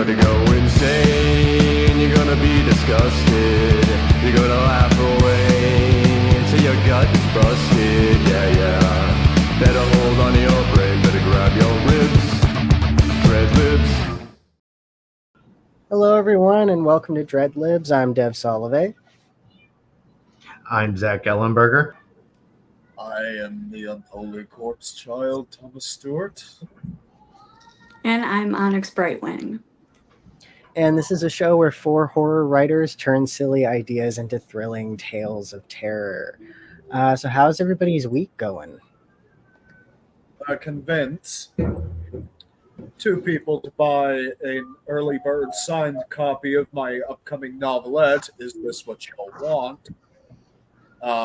gonna go insane, you're gonna be disgusted, you're gonna laugh away until your gut's busted. Yeah, better hold on to your brain, better grab your ribs. Dread-Libs. Hello everyone and welcome to Dread-Libs. I'm Dev Solovey. I'm Zach Ellenberger. I am the Unholy corpse child, Thomas Stewart. And I'm Onyx Brightwing. And this is a show where four horror writers turn silly ideas into thrilling tales of terror. So how's everybody's week going? I convinced two people to buy an early bird signed copy of my upcoming novelette, Is This What Y'all Want?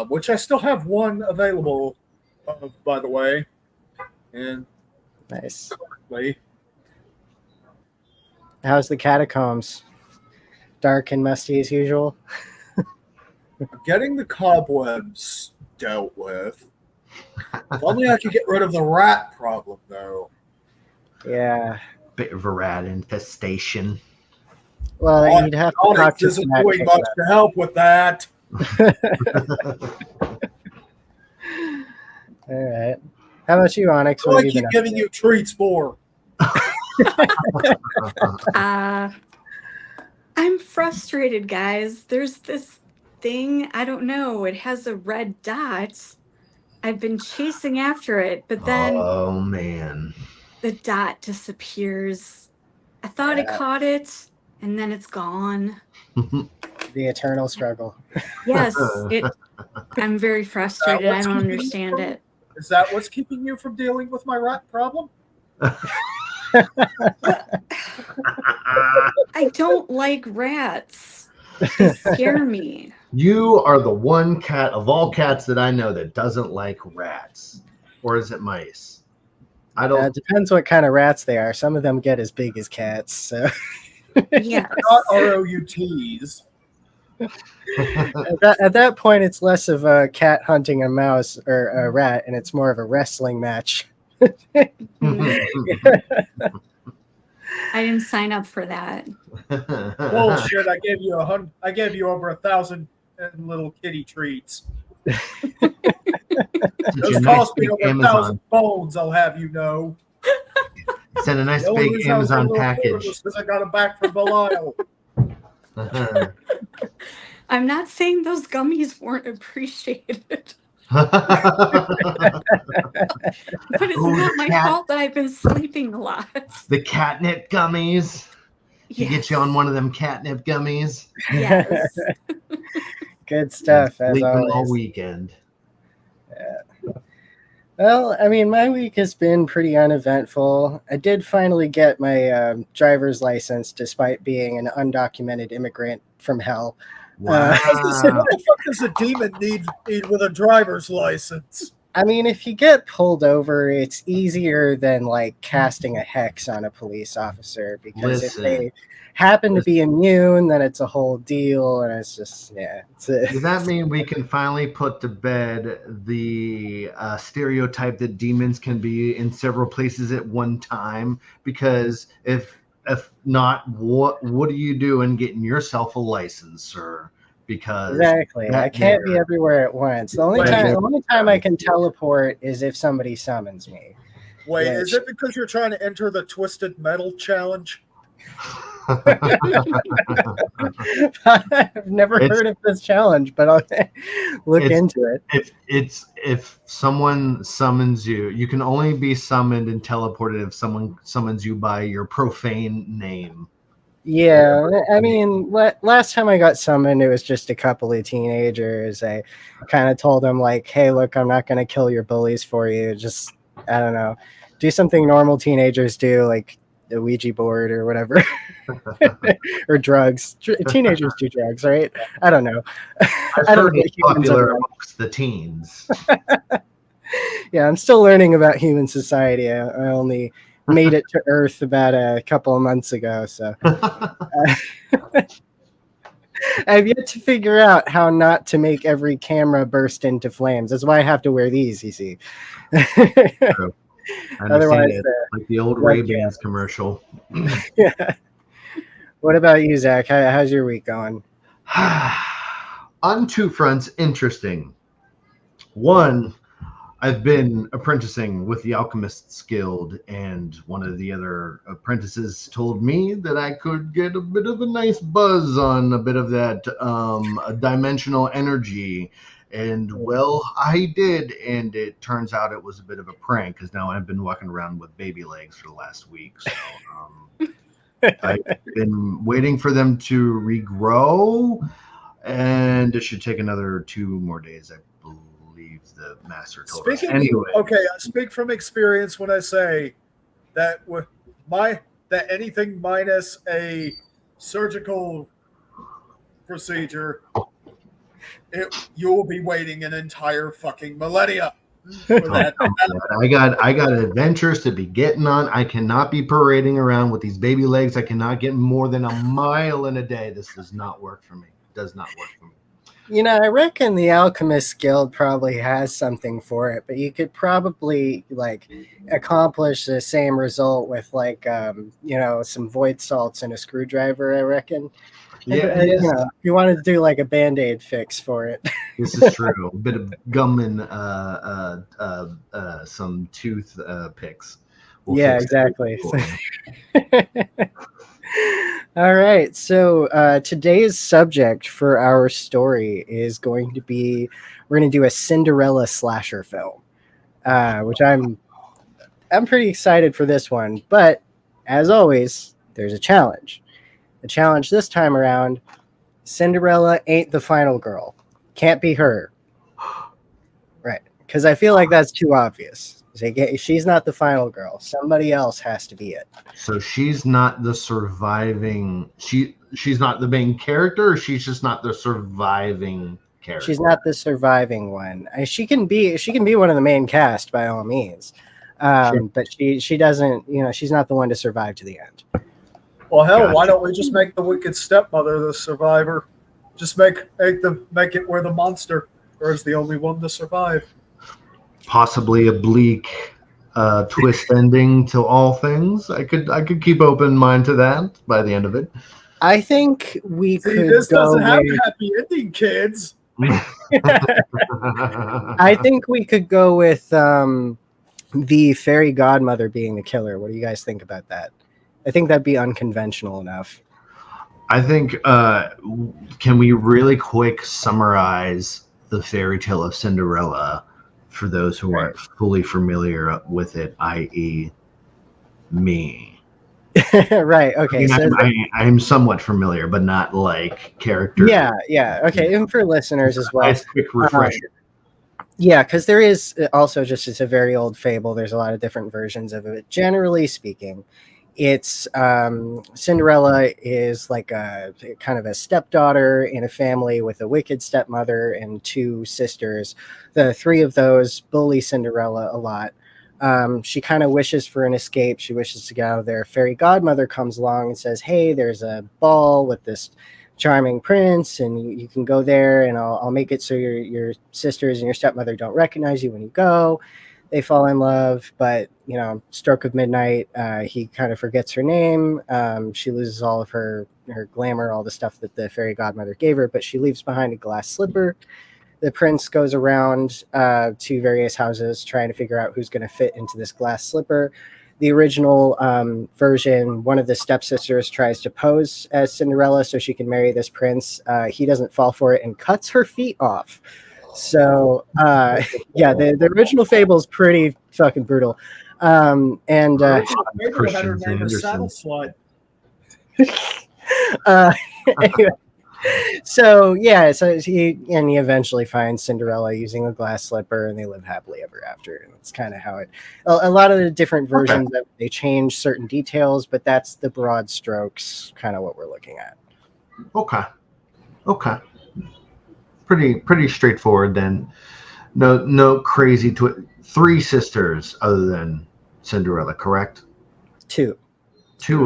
Which I still have one available, by the way. And Nice. currently, How's the catacombs? Dark and musty as usual? getting the cobwebs dealt with. If only I could get rid of the rat problem, though. Yeah. Bit of a rat infestation. Well, you'd have to talk Onyx to isn't Matt doing Pickett. much to help with that. All right. How about you, Onyx? What What do have I you keep been up giving to? you treats for? I'm frustrated, guys. There's this thing, I don't know, it has a red dot. I've been chasing after it, but then Oh man. the dot disappears. I thought I Yeah. caught it, and then it's gone. The eternal struggle. Yes, I'm very frustrated. I what's don't keeping you understand from- it. Is that what's keeping you from dealing with my rat problem? I don't like rats. They scare me. You are the one cat of all cats that I know that doesn't like rats. Or is it mice? I It don't. depends what kind of rats they are. Some of them get as big as cats. So Yes. Not ROUTs. at that point, it's less of a cat hunting a mouse or a rat, and it's more of a wrestling match. I didn't sign up for that. Bullshit! I gave you over 1,000 little kitty treats. Those cost me over 1,000 bones. I'll have you know. Send a nice The only big reason I was Amazon able to afford it package. was because I got them back from Belial. I'm not saying those gummies weren't appreciated, the but it's Ooh, not my cat. fault that I've been sleeping a lot. catnip gummies. You get you on one of them catnip gummies. Yes. Good stuff, as Sleeping all always. weekend. Well, I mean, my week has been pretty uneventful. I did finally get my driver's license, despite being an undocumented immigrant from hell. Wow. What the fuck does a demon need with a driver's license? I mean, if you get pulled over, it's easier than like casting a hex on a police officer, because if they happen to be immune, then it's a whole deal, and it's just Does that mean we can finally put to bed the stereotype that demons can be in several places at one time? Because if not, what are you doing getting yourself a license, sir? Because exactly, I can't be everywhere at once. The only time I can teleport is if somebody summons me. Wait, is it because you're trying to enter the Twisted Metal Challenge? I've never heard of this challenge, but I'll look into it. If someone summons you, you can only be summoned and teleported if someone summons you by your profane name. Yeah, I mean, last time I got summoned, it was just a couple of teenagers. I kind of told them, like, hey, look, I'm not going to kill your bullies for you. Just, I don't know, do something normal teenagers do, like the Ouija board or whatever. Or drugs. Teenagers do drugs, right? I don't know. I don't know what humans popular are. amongst the teens. Yeah, I'm still learning about human society. I only made it to Earth about a couple of months ago, so I've yet to figure out how not to make every camera burst into flames. That's why I have to wear these, you see. True. Otherwise, like the old Ray-Bans commercial. yeah. What about you, Zach? How's your week going? On two fronts, interesting. One, I've been apprenticing with the Alchemists Guild, and one of the other apprentices told me that I could get a bit of a nice buzz on a bit of that dimensional energy. And well, I did, and it turns out it was a bit of a prank because now I've been walking around with baby legs for the last week. So I've been waiting for them to regrow, and it should take another 2 more days, I believe the master told us. Anyway, okay, I speak from experience when I say that that anything minus a surgical procedure, you will be waiting an entire fucking millennia for that. I got adventures to be getting on. I cannot be parading around with these baby legs. I cannot get more than a mile in a day. This does not work for me. It does not work for me. You know, I reckon the Alchemist Guild probably has something for it, but you could probably like accomplish the same result with like some void salts and a screwdriver, I reckon. Yeah, You know, if you wanted to do like a Band-Aid fix for it. this is true. A bit of gum and some tooth picks. Yeah, exactly. All right. So today's subject for our story is going to be, we're going to do a Cinderella slasher film, which I'm pretty excited for this one. But as always, there's a challenge. The challenge this time around, Cinderella ain't the final girl. Can't be her. Right. Because I feel like that's too obvious. She's not the final girl. Somebody else has to be it. So she's not the surviving. She's not the main character, or she's just not the surviving character. She's not the surviving one. She can be one of the main cast by all means. Sure. But she doesn't. You know, she's not the one to survive to the end. Well, hell, Gotcha. why don't we just make the wicked stepmother the survivor? Just make it where the monster is the only one to survive. Possibly a bleak twist ending to all things. I could keep open mind to that by the end of it. I think we See, could this go doesn't have with, a happy ending, kids. I think we could go with the fairy godmother being the killer. What do you guys think about that? I think that'd be unconventional enough. I think, can we really quick summarize the fairy tale of Cinderella for those who aren't fully familiar with it, i.e. me? Right. Okay. I mean, I'm somewhat familiar, but not like character. Yeah. Okay. And for listeners as well. Nice quick refresher. Yeah, because there is also it's a very old fable. There's a lot of different versions of it. Generally speaking, it's Cinderella is like a kind of a stepdaughter in a family with a wicked stepmother and 2 sisters. The 3 of those bully Cinderella a lot. She kind of wishes for an escape. She wishes to get out of there. Fairy godmother comes along and says, hey, there's a ball with this charming prince, and you can go there, and I'll make it so your sisters and your stepmother don't recognize you when you go. They fall in love, but stroke of midnight, he kind of forgets her name. She loses all of her glamour, all the stuff that the fairy godmother gave her, but she leaves behind a glass slipper. The prince goes around to various houses trying to figure out who's going to fit into this glass slipper. The original version, one of the stepsisters tries to pose as Cinderella so she can marry this prince. He doesn't fall for it and cuts her feet off. So, the original fable is pretty fucking brutal. Maybe had her name a saddle slut. Anyway, so he eventually finds Cinderella using a glass slipper, and they live happily ever after. And that's kind of how it. A lot of the different versions, they change certain details, but that's the broad strokes, kind of what we're looking at. Okay. Pretty straightforward then. No crazy 3 sisters other than Cinderella, correct? 2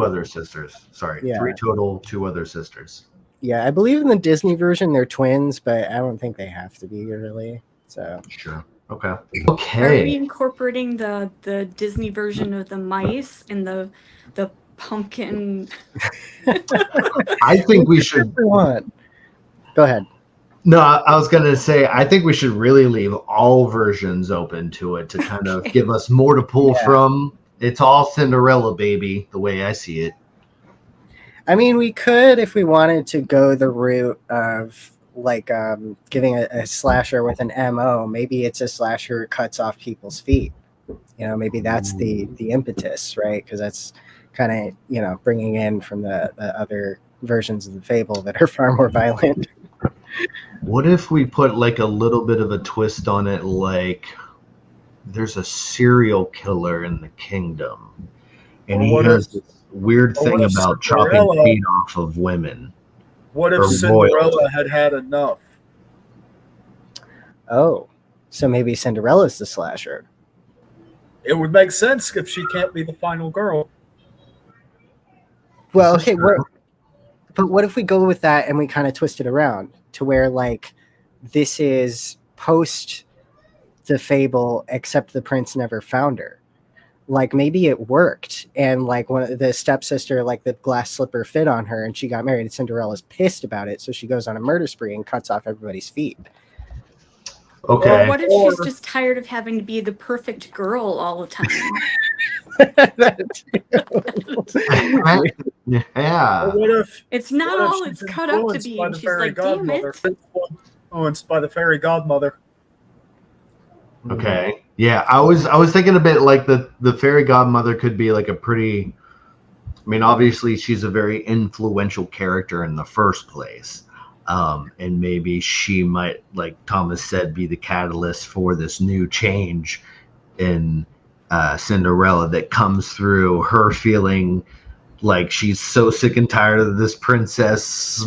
other sisters. Sorry, Yeah. 3 total, 2 other sisters. Yeah, I believe in the Disney version they're twins, but I don't think they have to be really. So Sure. Okay. Are we incorporating the Disney version of the mice and the pumpkin. I think we should. Go ahead. No, I was going to say, I think we should really leave all versions open to it to kind of give us more to pull from. It's all Cinderella, baby, the way I see it. I mean, we could, if we wanted to go the route of like giving a slasher with an MO, maybe it's a slasher who cuts off people's feet. You know, maybe that's the impetus, right? Because that's kind of, you know, bringing in from the other versions of the fable that are far more violent. What if we put like a little bit of a twist on it, like there's a serial killer in the kingdom, and he has this weird thing about chopping feet off of women. What if Cinderella had enough? Oh, so maybe Cinderella's the slasher. It would make sense if she can't be the final girl. Well, okay, but what if we go with that and we kind of twist it around to where, like, this is post the fable, except the prince never found her. Like, maybe it worked, and like one of the stepsister, like the glass slipper fit on her, and she got married. And Cinderella's pissed about it, so she goes on a murder spree and cuts off everybody's feet. Okay. Or what if she's just tired of having to be the perfect girl all the time? Yeah. Or what if It's not all it's cut up to be, and she's like, damn it. Influenced by the fairy godmother. Okay. Yeah, I was thinking a bit like the fairy godmother could be like a pretty. I mean, obviously she's a very influential character in the first place, and maybe she might, like Thomas said, be the catalyst for this new change in Cinderella that comes through her feeling like she's so sick and tired of this princess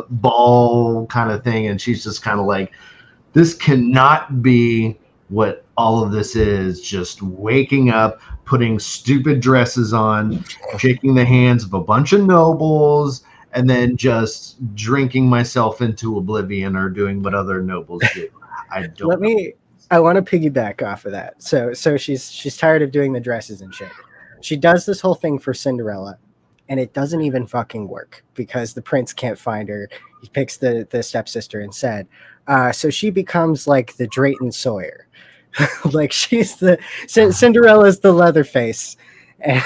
ball kind of thing, and she's just kind of like, this cannot be what all of this is, just waking up, putting stupid dresses on, shaking the hands of a bunch of nobles, and then just drinking myself into oblivion or doing what other nobles do. I don't I want to piggyback off of that. So she's tired of doing the dresses and shit. She does this whole thing for Cinderella, and it doesn't even fucking work because the prince can't find her. He picks the stepsister instead. So she becomes like the Drayton Sawyer. Like she's Cinderella's the Leatherface. And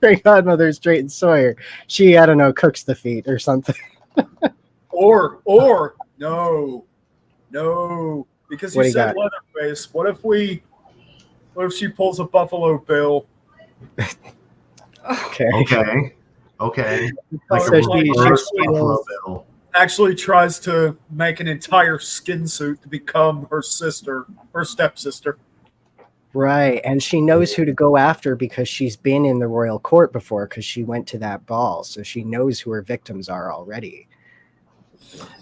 her godmother's Drayton Sawyer. She, I don't know, cooks the feet or something. Or no, because you said Leatherface. What if she pulls a Buffalo Bill? Okay. Like So Buffalo Bill. Actually tries to make an entire skin suit to become her stepsister. Right, and she knows who to go after because she's been in the royal court before because she went to that ball, so she knows who her victims are already.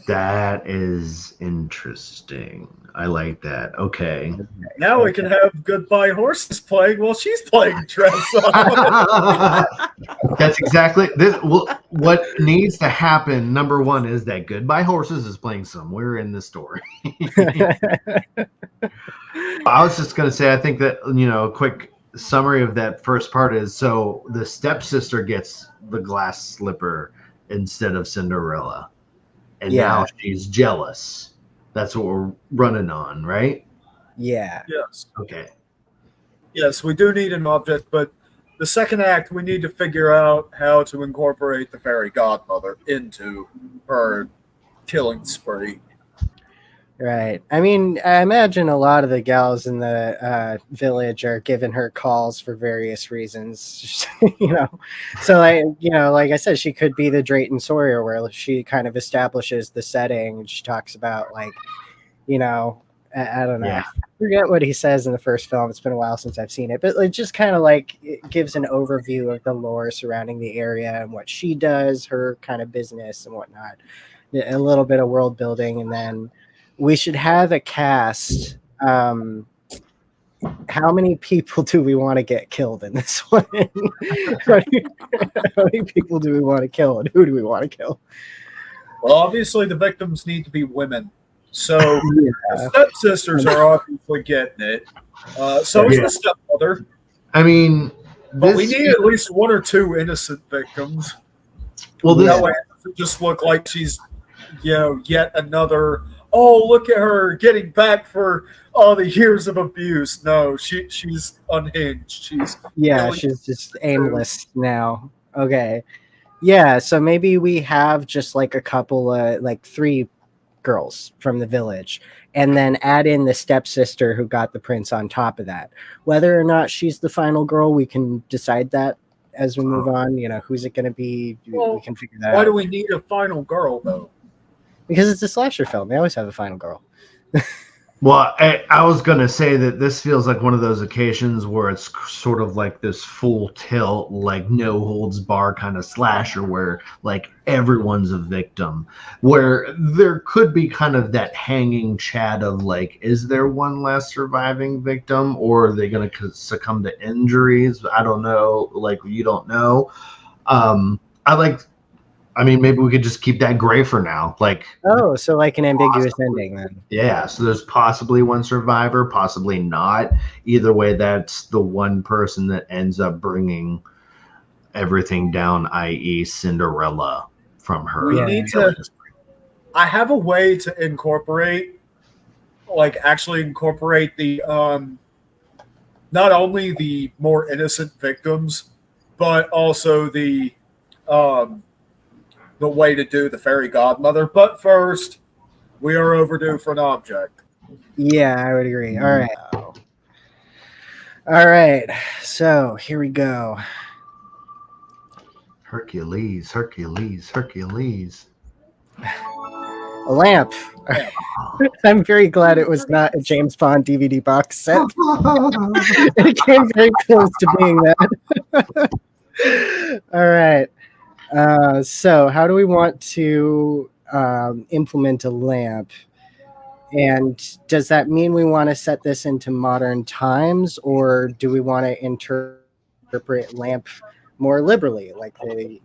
That is interesting. I like that. Okay. Now we can have Goodbye Horses playing while she's playing dress up. That's exactly this. What needs to happen, number one, is that Goodbye Horses is playing somewhere in the story. I was just going to say, I think that, a quick summary of that first part is, so the stepsister gets the glass slipper instead of Cinderella. And now she's jealous. That's what we're running on, right? Yeah. Yes. Okay. Yes, we do need an object, but the second act, we need to figure out how to incorporate the fairy godmother into her killing spree. Right. I mean, I imagine a lot of the gals in the village are giving her calls for various reasons, So, like I said, she could be the Drayton Sawyer, where she kind of establishes the setting. And she talks about, like, I don't know. Yeah. I forget what he says in the first film. It's been a while since I've seen it, but it just kind of like it gives an overview of the lore surrounding the area and what she does, her kind of business and whatnot. A little bit of world building, and then we should have a cast. How many people do we want to get killed in this one? How many people do we want to kill, and who do we want to kill? Well, obviously the victims need to be women. So the stepsisters are obviously getting it. So is the stepmother. I mean, But we need at least one or two innocent victims. Well, that way it doesn't just look like she's, yet another. Oh, look at her getting back for all the years of abuse. No, she's unhinged. She's she's just aimless now. Okay, yeah. So maybe we have just like a couple of like 3 girls from the village, and then add in the stepsister who got the prince on top of that. Whether or not she's the final girl, we can decide that as we move on. Who's it going to be? We can figure that out. Why do we need a final girl though? Because it's a slasher film. They always have a final girl. Well, I was going to say that this feels like one of those occasions where it's sort of like this full tilt, like no holds bar kind of slasher where like everyone's a victim, where there could be kind of that hanging chat of like, is there one last surviving victim, or are they going to succumb to injuries? I don't know. Like, you don't know. Maybe we could just keep that gray for now. Like, so like an ambiguous ending then. Yeah, so there's possibly one survivor, possibly not. Either way, that's the one person that ends up bringing everything down, i.e. Cinderella from her. We need to. I have a way to incorporate the not only the more innocent victims, but also the way to do the fairy godmother. But first, we are overdue for an object. Yeah, I would agree. All right. So here we go. Hercules. A lamp. I'm very glad it was not a James Bond DVD box set. It came very close to being that. All right. So how do we want to implement a lamp? And does that mean we want to set this into modern times, or do we want to interpret lamp more liberally, like a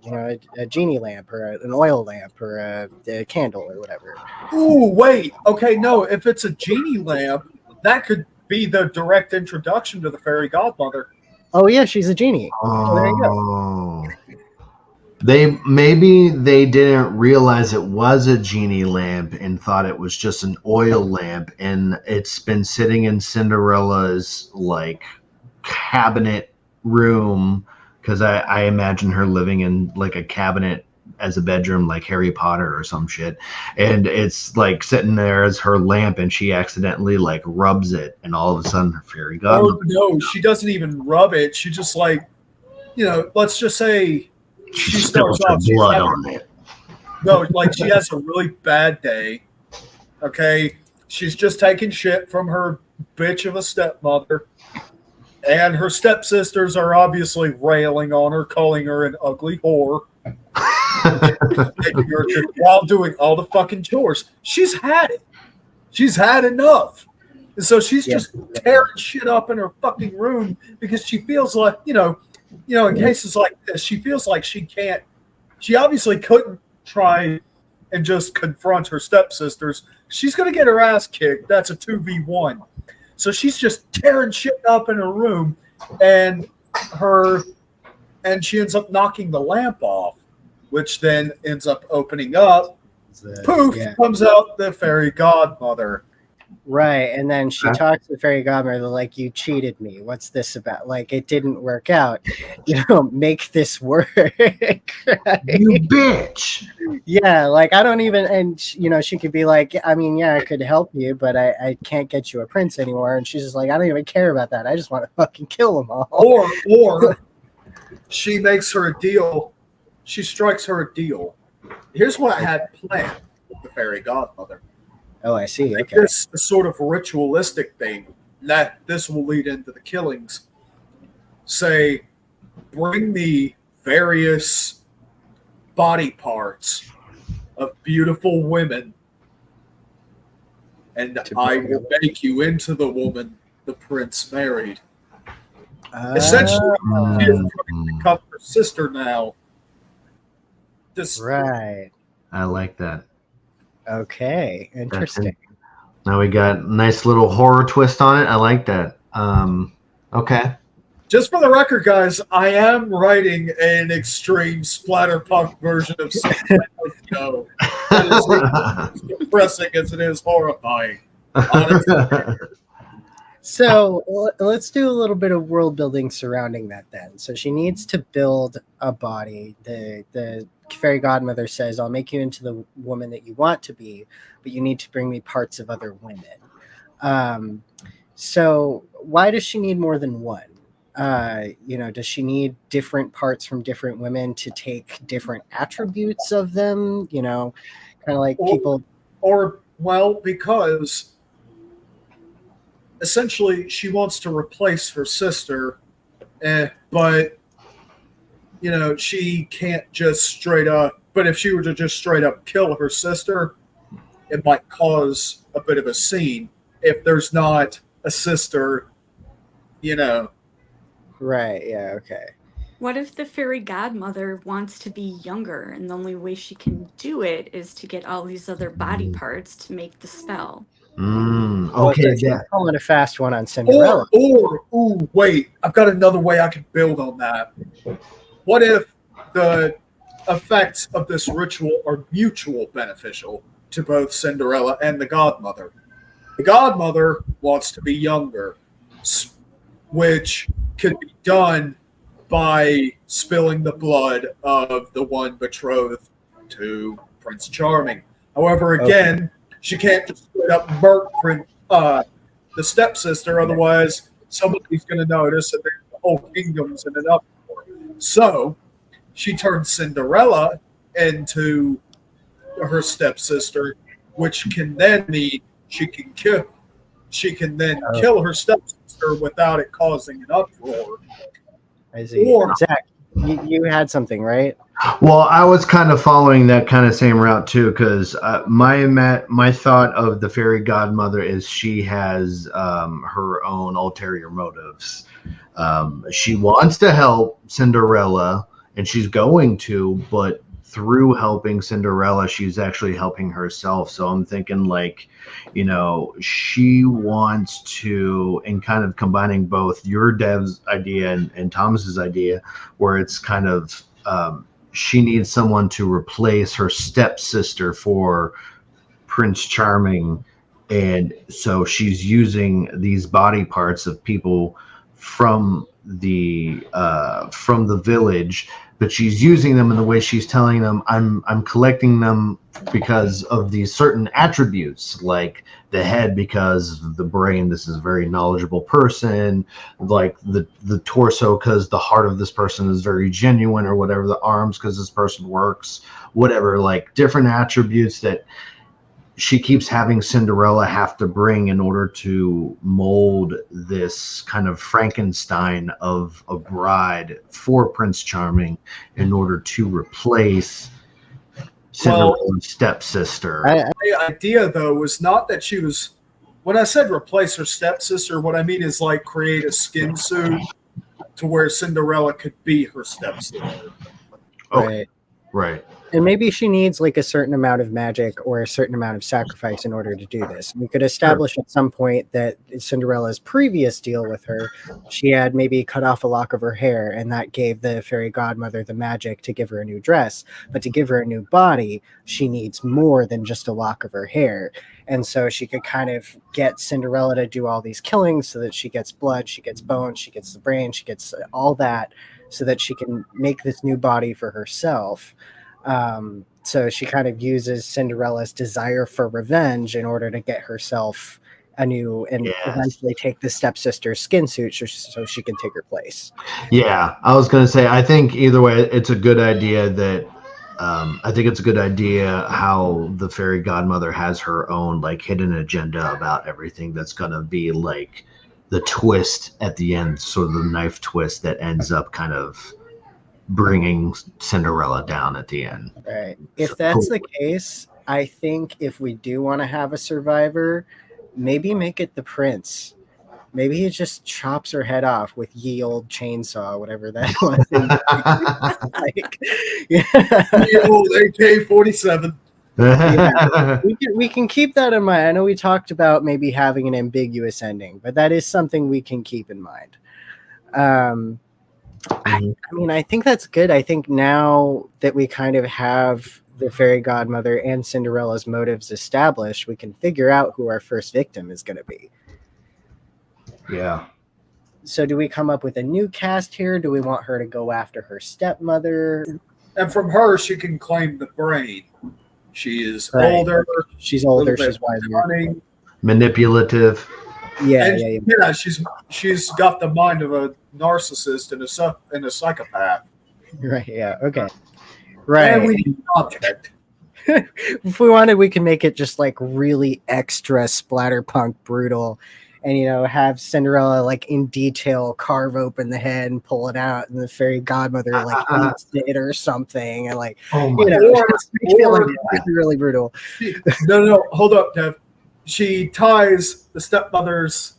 genie lamp or an oil lamp or a candle or whatever? Ooh, wait. Okay, no. If it's a genie lamp, that could be the direct introduction to the fairy godmother. Oh yeah, she's a genie. Oh, there you go. Maybe they didn't realize it was a genie lamp and thought it was just an oil lamp, and it's been sitting in Cinderella's like cabinet room, because I imagine her living in like a cabinet as a bedroom, like Harry Potter or some shit, and it's like sitting there as her lamp, and she accidentally like rubs it, and all of a sudden her fairy godmother. Oh no, she doesn't even rub it. She just let's just say. She starts off blood on it. No, like she has a really bad day. Okay, she's just taking shit from her bitch of a stepmother, and her stepsisters are obviously railing on her, calling her an ugly whore, while doing all the fucking chores. She's had it. She's had enough, and so she's just tearing shit up in her fucking room because she feels like in cases like this, she feels like she obviously couldn't try and just confront her stepsisters. She's going to get her ass kicked. That's a 2v1. So she's just tearing shit up in her room, and she ends up knocking the lamp off, which then ends up opening up. Poof, comes out the fairy godmother. Right, and then she talks to the fairy godmother like, you cheated me. What's this about? Like, it didn't work out. Make this work. Right? You bitch. Yeah, like I don't even, and she could be like, I mean, yeah, I could help you, but I can't get you a prince anymore. And she's just like, I don't even care about that. I just want to fucking kill them all. Or she makes her a deal. She strikes her a deal. Here's what I had planned with the fairy godmother. Oh, I see. Okay. This sort of ritualistic thing that this will lead into the killings. Say, bring me various body parts of beautiful women, and I will make you into the woman the prince married. Essentially, she is trying to become her sister now. Right. I like that. Okay, interesting. Now we got a nice little horror twist on it. I like that. Okay. Just for the record, guys, I am writing an extreme splatterpunk version of Cinderella show that is as depressing as it is horrifying. Honestly. So let's do a little bit of world building surrounding that then. So she needs to build a body. The fairy godmother says, I'll make you into the woman that you want to be, but you need to bring me parts of other women. So why does she need more than one? Does she need different parts from different women to take different attributes of them? Kind of like people. Because essentially she wants to replace her sister, but she can't just straight up. But if she were to just straight up kill her sister, it might cause a bit of a scene. If there's not a sister, Right. Yeah. Okay. What if the fairy godmother wants to be younger and the only way she can do it is to get all these other body parts to make the spell? Okay. So calling a fast one on Cinderella. Wait, I've got another way I could build on that. What if the effects of this ritual are mutual beneficial to both Cinderella and the godmother? The godmother wants to be younger, which could be done by spilling the blood of the one betrothed to Prince Charming. However, again, she can't just straight up murk the stepsister, otherwise somebody's going to notice and then the whole kingdom's in an uproar. So she turns Cinderella into her stepsister, which can then mean she can kill her stepsister without it causing an uproar. I see. Zach, you had something, right? Well, I was kind of following that kind of same route too, because my thought of the fairy godmother is she has her own ulterior motives. She wants to help Cinderella, and she's going to, but through helping Cinderella, she's actually helping herself. So I'm thinking she wants to, and kind of combining both your dev's idea and Thomas's idea, where it's kind of she needs someone to replace her stepsister for Prince Charming, and so she's using these body parts of people from the village, but she's using them in the way she's telling them, I'm collecting them because of these certain attributes, like the head because of the brain, this is a very knowledgeable person, like the torso because the heart of this person is very genuine or whatever, the arms because this person works, whatever, like different attributes that she keeps having Cinderella have to bring in order to mold this kind of Frankenstein of a bride for Prince Charming in order to replace Cinderella's stepsister. The idea, though, was not that she was... When I said replace her stepsister, what I mean is like create a skin suit to where Cinderella could be her stepsister. Okay. Right. And maybe she needs like a certain amount of magic or a certain amount of sacrifice in order to do this. We could establish at some point that Cinderella's previous deal with her, she had maybe cut off a lock of her hair, and that gave the fairy godmother the magic to give her a new dress. But to give her a new body, she needs more than just a lock of her hair. And so she could kind of get Cinderella to do all these killings so that she gets blood, she gets bones, she gets the brain, she gets all that, so that she can make this new body for herself. So she kind of uses Cinderella's desire for revenge in order to get herself a new and eventually take the stepsister's skin suit so she can take her place. Yeah, I was going to say, I think either way, it's a good idea that I think it's a good idea how the fairy godmother has her own like hidden agenda about everything that's going to be like the twist at the end, sort of the knife twist that ends up kind of bringing Cinderella down at the end. Right. If that's the case, I think if we do want to have a survivor, maybe make it the prince. Maybe he just chops her head off with ye old chainsaw, whatever that was. Ye old AK-47. We can keep that in mind. I know we talked about maybe having an ambiguous ending, but that is something we can keep in mind. I mean, I think that's good. I think now that we kind of have the fairy godmother and Cinderella's motives established, we can figure out who our first victim is going to be. Yeah. So do we come up with a new cast here? Do we want her to go after her stepmother? And from her, she can claim the brain. She is Right. older. She's older. little bit She's wiser. cunning. Manipulative. Yeah. She's got the mind of a narcissist and a psychopath. Right. Yeah. Okay. Right. And we need an object. If we wanted, we can make it just like really extra splatterpunk brutal, and have Cinderella like in detail carve open the head and pull it out, and the fairy godmother like eats it or something, and like Oh my just make it, like, really brutal. No, hold up, Dev. She ties the stepmother's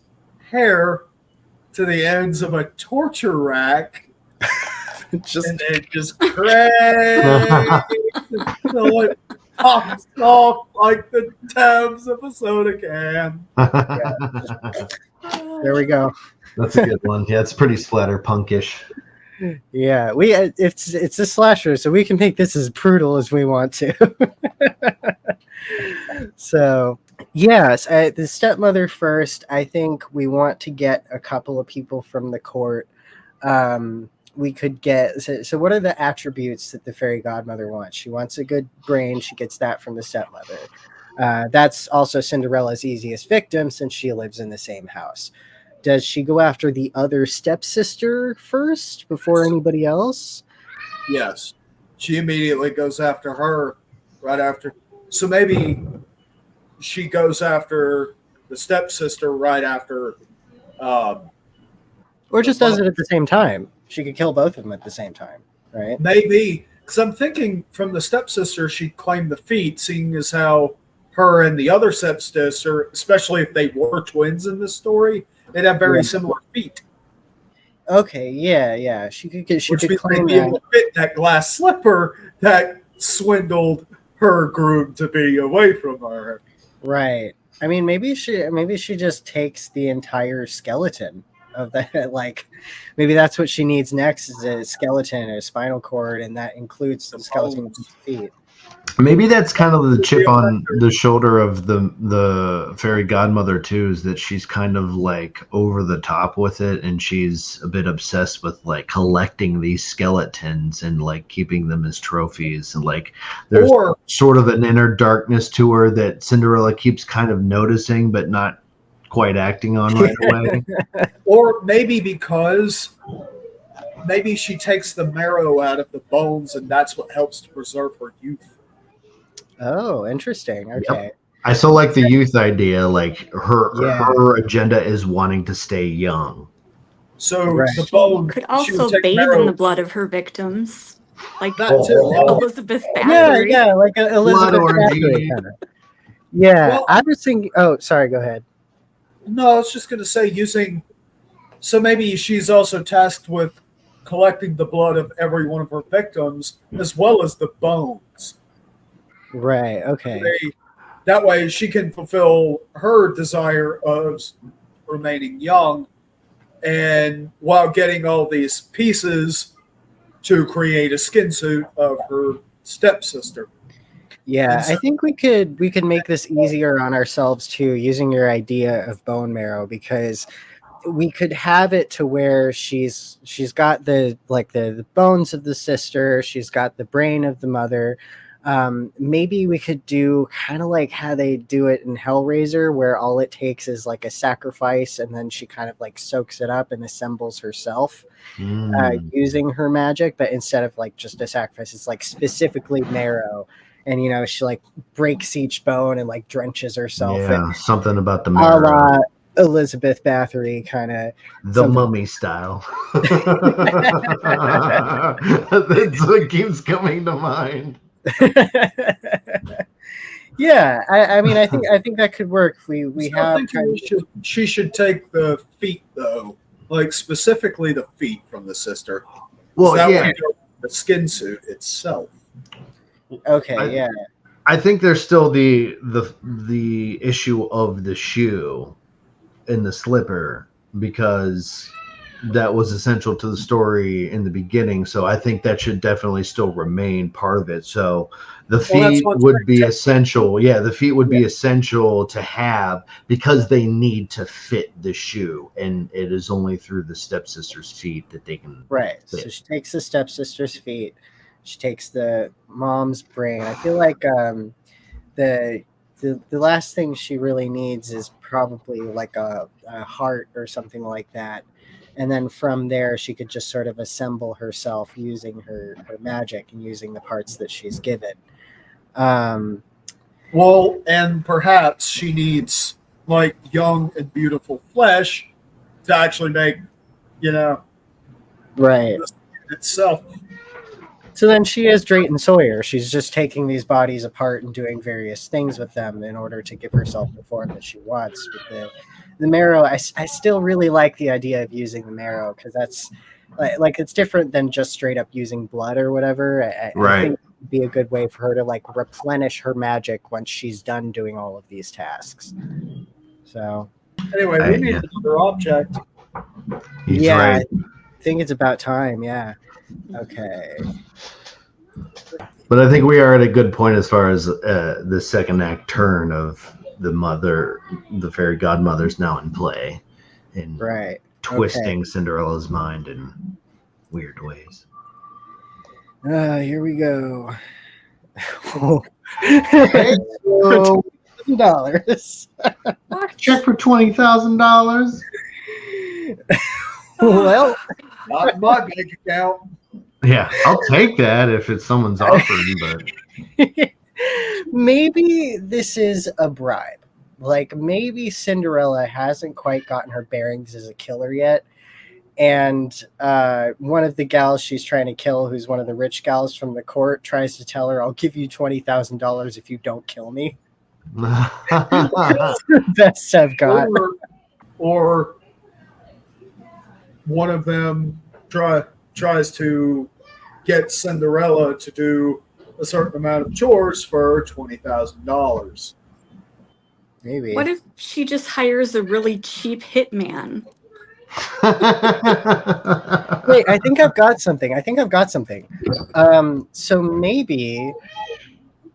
hair to the ends of a torture rack. Just And it just cracks until it pops off like the tabs of a soda can. there we go. That's a good one. Yeah, it's pretty splatterpunkish. Yeah, it's a slasher, so we can make this as brutal as we want to. So yes, the stepmother first. I think we want to get a couple of people from the court. We could get so what are the attributes that the fairy godmother wants? She wants a good brain. She gets that from the stepmother. That's also Cinderella's easiest victim since she lives in the same house. Does she go after the other stepsister first before anybody else? Yes. She immediately goes after her right after. So maybe she goes after the stepsister right after. Or just does it at the same time. She could kill both of them at the same time, right? Maybe. Because I'm thinking from the stepsister, she'd claim the feat, seeing as how her and the other stepsister, especially if they were twins in this story, they'd have very similar feet. Okay, yeah. She could claim be able to fit that glass slipper that swindled her groom to be away from her. Right. I mean, maybe she just takes the entire skeleton of that. Like, maybe that's what she needs next is a skeleton or a spinal cord, and that includes the skeleton feet. Maybe that's kind of the chip on the shoulder of the fairy godmother too, is that she's kind of like over the top with it, and she's a bit obsessed with like collecting these skeletons and like keeping them as trophies, and like there's sort of an inner darkness to her that Cinderella keeps kind of noticing but not quite acting on right away. Or maybe because maybe she takes the marrow out of the bones and that's what helps to preserve her youth. Oh, interesting. Okay. Yep. I still like the youth idea. Like her agenda is wanting to stay young. So the bone could also bathe in the blood of her victims, like that too. Elizabeth Bathory. Yeah, like Elizabeth Bathory kind of. Yeah, well, I was thinking. Oh, sorry. Go ahead. No, I was just going to say using. So maybe she's also tasked with collecting the blood of every one of her victims, as well as the bones. Right. Okay. That way, she can fulfill her desire of remaining young, and while getting all these pieces to create a skin suit of her stepsister. Yeah, I think we could make this easier on ourselves too, using your idea of bone marrow, because we could have it to where she's got the bones of the sister, she's got the brain of the mother. Maybe we could do kind of like how they do it in Hellraiser, where all it takes is like a sacrifice, and then she kind of like soaks it up and assembles herself using her magic. But instead of like just a sacrifice, it's like specifically marrow. And, she like breaks each bone and like drenches herself. Yeah, something about the marrow. Elizabeth Bathory kind of. The mummy style. That's what keeps coming to mind. Yeah, I mean, I think that could work. We have. She should take the feet though, like specifically the feet from the sister. Well, yeah, the skin suit itself. Okay, yeah. I think there's still the issue of the shoe and the slipper, because that was essential to the story in the beginning. So I think that should definitely still remain part of it. So the feet would be essential. Yeah, the feet would be essential to have, because they need to fit the shoe, and it is only through the stepsister's feet that they can. Right. fit. So she takes the stepsister's feet. She takes the mom's brain. I feel like the last thing she really needs is probably like a heart or something like that. And then from there, she could just sort of assemble herself using her magic and using the parts that she's given. Well, and perhaps she needs like young and beautiful flesh to actually make, Right. itself. So then she is Drayton Sawyer. She's just taking these bodies apart and doing various things with them in order to give herself the form that she wants. With the marrow, I still really like the idea of using the marrow, because that's like it's different than just straight up using blood or whatever. I think it would be a good way for her to like replenish her magic once she's done doing all of these tasks. So Anyway, we need another object. He's right. I think it's about time. Yeah. Okay. But I think we are at a good point as far as the second act turn of the fairy godmother's now in play, and twisting Cinderella's mind in weird ways. Here we go. $20,000. Check for $20,000. Well, not in my bank account. Yeah, I'll take that if it's someone's offering, but maybe this is a bribe. Like maybe Cinderella hasn't quite gotten her bearings as a killer yet, and one of the gals she's trying to kill, who's one of the rich gals from the court, tries to tell her, "I'll give you $20,000 if you don't kill me." That's the best I've got. Or one of them tries to get Cinderella to do a certain amount of chores for $20,000. Maybe. What if she just hires a really cheap hitman? Wait, I think I've got something. So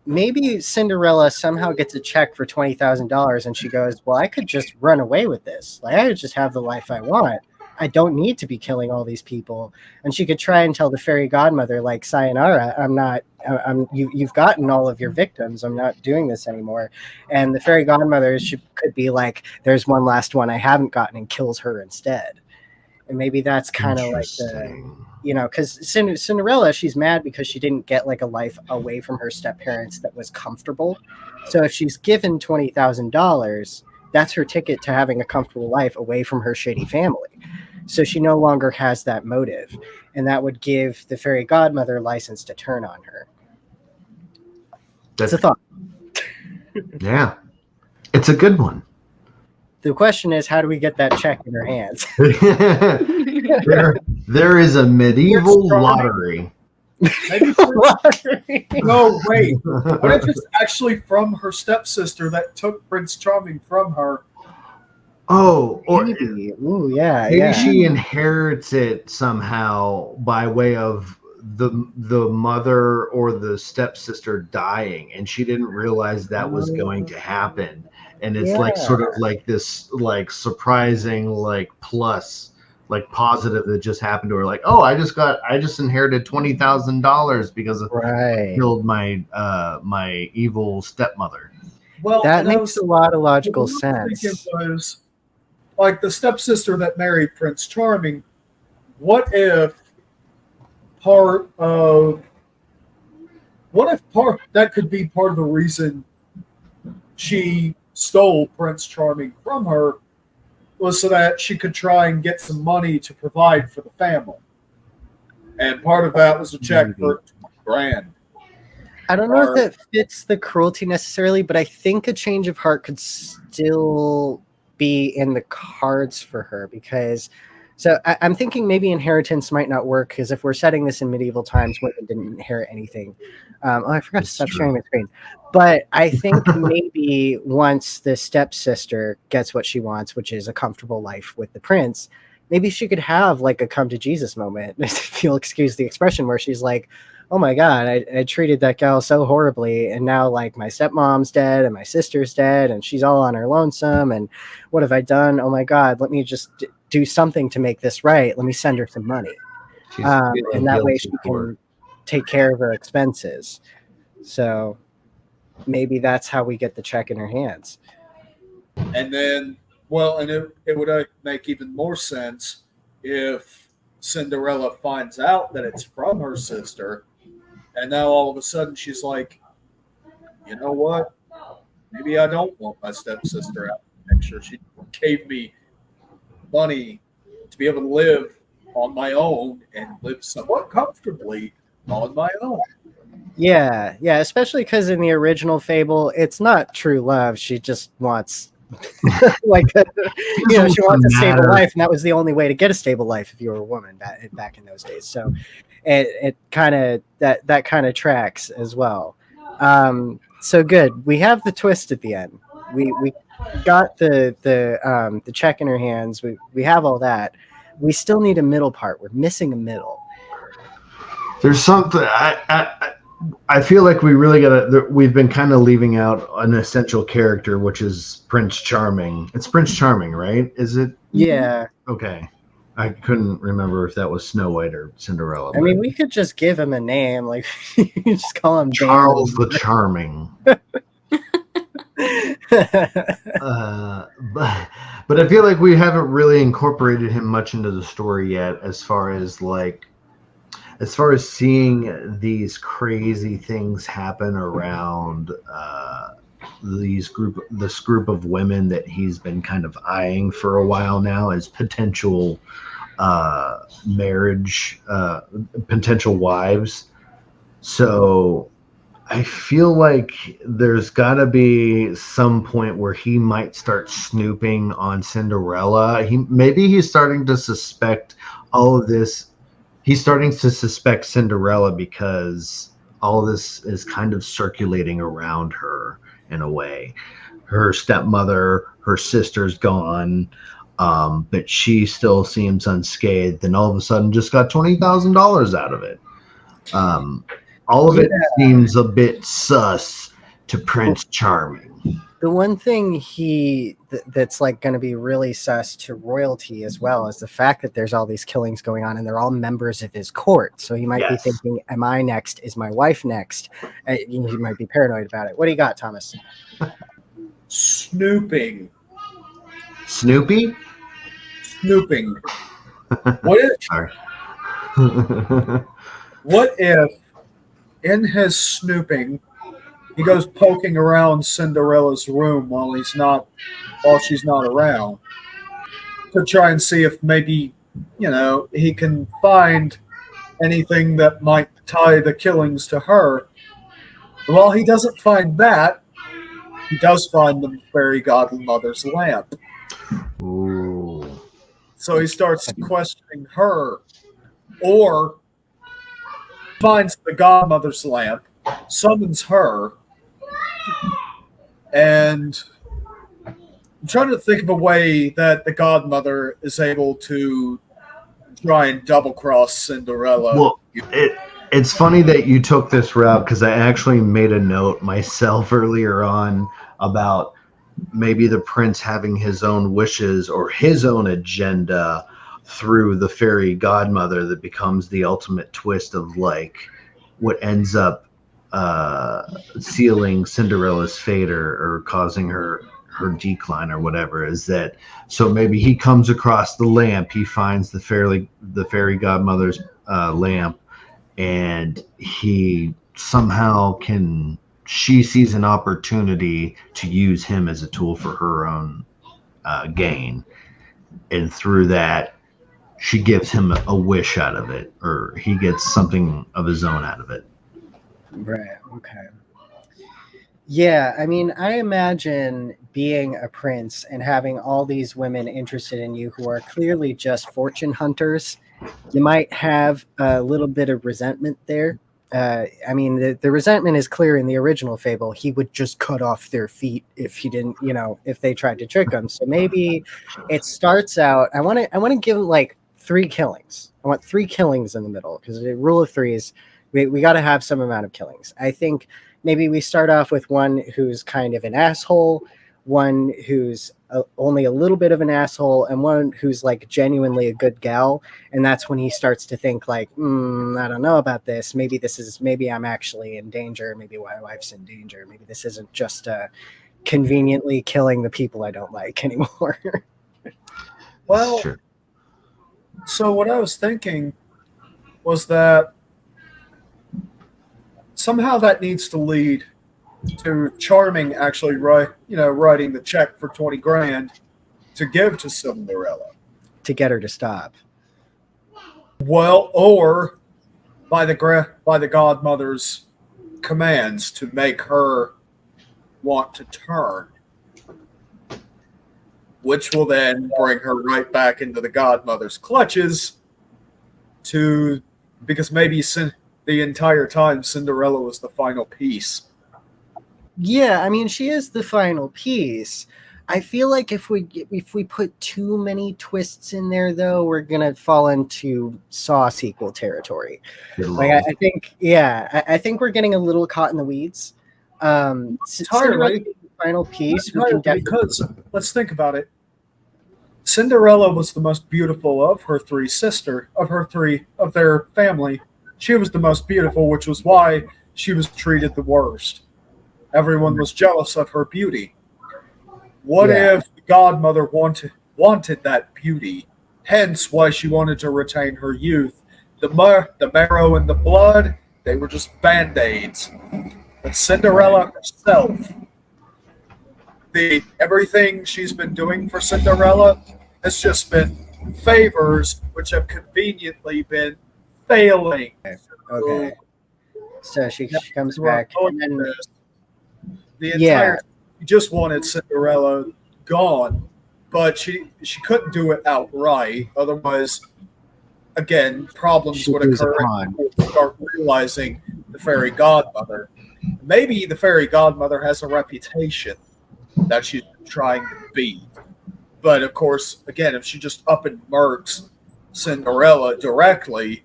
maybe Cinderella somehow gets a check for $20,000 and she goes, "Well, I could just run away with this. Like I could just have the life I want. I don't need to be killing all these people." And she could try and tell the fairy godmother, like, "Sayonara, you've gotten all of your victims. I'm not doing this anymore." And the fairy godmother could be like, "There's one last one I haven't gotten," and kills her instead. And maybe that's kind of like because Cinderella, she's mad because she didn't get like a life away from her step parents that was comfortable. So if she's given $20,000, that's her ticket to having a comfortable life away from her shitty family. So she no longer has that motive, and that would give the fairy godmother license to turn on her. That's a thought. Yeah, it's a good one. The question is, how do we get that check in her hands? there is a medieval lottery. No, wait. What if it's actually from her stepsister that took Prince Charming from her? Oh, or maybe. Ooh, yeah, maybe she inherits it somehow by way of the mother or the stepsister dying, and she didn't realize that was going to happen. And it's like sort of like this like surprising like plus like positive that just happened to her. Like, oh, I just inherited $20,000 because I killed my my evil stepmother. Well, that makes a lot of logical sense. It was like the stepsister that married Prince Charming. What if that could be part of the reason she stole Prince Charming from her, was so that she could try and get some money to provide for the family. And part of that was a check for $20,000. I don't know if that fits the cruelty necessarily, but I think a change of heart could still be in the cards for her, because I'm thinking maybe inheritance might not work, because if we're setting this in medieval times, women didn't inherit anything. I forgot to That's stop true. sharing my screen. But I think maybe once the stepsister gets what she wants, which is a comfortable life with the prince, maybe she could have like a come to Jesus moment, if you'll excuse the expression, where she's like, oh my God, I treated that gal so horribly. And now like my stepmom's dead and my sister's dead and she's all on her lonesome. And what have I done? Oh my God, let me just do something to make this right. Let me send her some money. She's And feeling that way guilty she for can take care of her expenses. So maybe that's how we get the check in her hands. And then, well, and it would make even more sense if Cinderella finds out that it's from her sister, and now all of a sudden she's like, you know what? Maybe I don't want my stepsister out of the picture. She gave me money to be able to live on my own and live somewhat comfortably on my own. Yeah, especially because in the original fable, it's not true love. She just wants, like, she wants a stable life, and that was the only way to get a stable life if you were a woman back in those days. So, it kind of that kind of tracks as well. So good. We have the twist at the end. We got the check in her hands. We have all that. We still need a middle part. We're missing a middle. There's something I feel like we really gotta. We've been kind of leaving out an essential character, which is Prince Charming. It's Prince Charming, right? Is it? Yeah. Okay. I couldn't remember if that was Snow White or Cinderella. I mean, we could just give him a name, like just call him Charles Dan. the Charming. But I feel like we haven't really incorporated him much into the story yet, as far as seeing these crazy things happen around this group of women that he's been kind of eyeing for a while now as potential marriage, potential wives. So I feel like there's got to be some point where he might start snooping on Cinderella. He's starting to suspect all of this. He's starting to suspect Cinderella because all this is kind of circulating around her in a way. Her stepmother, her sister's gone, but she still seems unscathed, and all of a sudden just got $20,000 out of it. All of it seems a bit sus to Prince Charming. The one thing that's like going to be really sus to royalty as well is the fact that there's all these killings going on and they're all members of his court. So he might be thinking, am I next? Is my wife next? He might be paranoid about it. What do you got, Thomas? Snooping. Snoopy? Snooping. What if? Sorry. What if in his snooping he goes poking around Cinderella's room while she's not around to try and see if maybe, he can find anything that might tie the killings to her. While he doesn't find that, he does find the fairy godmother's lamp. Ooh. So he starts questioning her, or finds the godmother's lamp, summons her, and I'm trying to think of a way that the godmother is able to try and double cross Cinderella. Well, it's funny that you took this route, because I actually made a note myself earlier on about maybe the prince having his own wishes or his own agenda through the fairy godmother that becomes the ultimate twist of like what ends up sealing Cinderella's fate or causing her decline or whatever. Is that so? Maybe he comes across the lamp, he finds the fairy godmother's lamp, and he somehow she sees an opportunity to use him as a tool for her own gain, and through that she gives him a wish out of it, or he gets something of his own out of it. Right. Okay. Yeah, I mean, I imagine being a prince and having all these women interested in you who are clearly just fortune hunters. You might have a little bit of resentment there. I mean, the resentment is clear in the original fable. He would just cut off their feet if he didn't, if they tried to trick him. So maybe it starts out. I want to give him like 3 killings. I want 3 killings in the middle because the rule of 3 is we got to have some amount of killings. I think maybe we start off with one who's kind of an asshole, one who's only a little bit of an asshole, and one who's like genuinely a good gal. And that's when he starts to think like, I don't know about this. Maybe I'm actually in danger. Maybe my wife's in danger. Maybe this isn't just conveniently killing the people I don't like anymore. Well, Sure. so what I was thinking was that somehow that needs to lead to Charming actually writing the check for 20 grand to give to Cinderella. To get her to stop. Well, or by the godmother's commands to make her want to turn, which will then bring her right back into the godmother's clutches because maybe the entire time Cinderella was the final piece. Yeah, I mean, she is the final piece. I feel like if we put too many twists in there, though, we're gonna fall into Saw sequel territory. Like, I think, I think we're getting a little caught in the weeds. Cinderella being the final piece, we can definitely... because let's think about it. Cinderella was the most beautiful of her three sisters, of their family. She was the most beautiful, which was why she was treated the worst. Everyone was jealous of her beauty. What if the godmother wanted that beauty? Hence why she wanted to retain her youth. The marrow and the blood, they were just band-aids. But Cinderella herself, everything she's been doing for Cinderella has just been favors which have conveniently been failing. Okay. So she comes back. And then, the entire she just wanted Cinderella gone, but she couldn't do it outright. Otherwise, again, problems would occur and people would start realizing the fairy godmother. Maybe the fairy godmother has a reputation that she's trying to beat. But of course, again, if she just up and murks Cinderella directly,